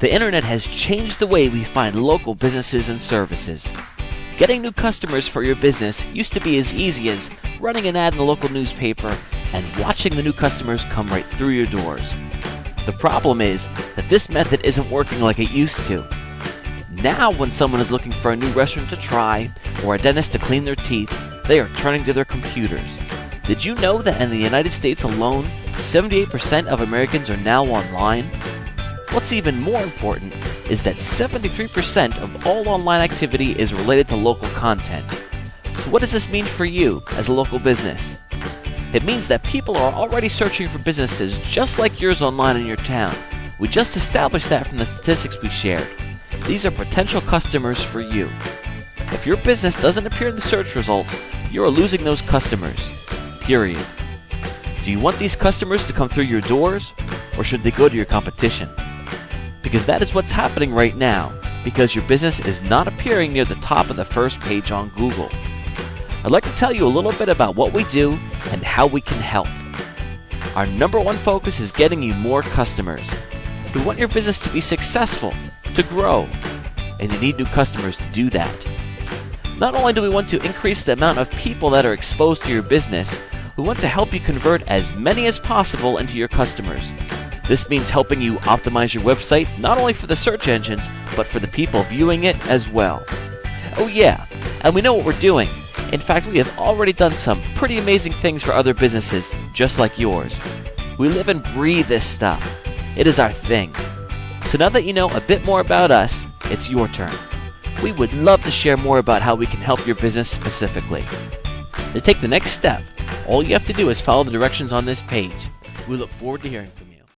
The internet has changed the way we find local businesses and services. Getting new customers for your business used to be as easy as running an ad in the local newspaper and watching the new customers come right through your doors. The problem is that this method isn't working like it used to. Now when someone is looking for a new restaurant to try or a dentist to clean their teeth, they are turning to their computers. Did you know that in the United States alone, 78% of Americans are now online? What's even more important is that 73% of all online activity is related to local content. So what does this mean for you as a local business? It means that people are already searching for businesses just like yours online in your town. We just established that from the statistics we shared. These are potential customers for you. If your business doesn't appear in the search results, you are losing those customers. Period. Do you want these customers to come through your doors, or should they go to your competition? Because that is what's happening right now, because your business is not appearing near the top of the first page on Google. I'd like to tell you a little bit about what we do and how we can help. Our number one focus is getting you more customers. We want your business to be successful, to grow, and you need new customers to do that. Not only do we want to increase the amount of people that are exposed to your business, we want to help you convert as many as possible into your customers. This means helping you optimize your website not only for the search engines, but for the people viewing it as well. Oh yeah, and we know what we're doing. In fact, we have already done some pretty amazing things for other businesses, just like yours. We live and breathe this stuff. It is our thing. So now that you know a bit more about us, it's your turn. We would love to share more about how we can help your business specifically. To take the next step, all you have to do is follow the directions on this page. We look forward to hearing from you.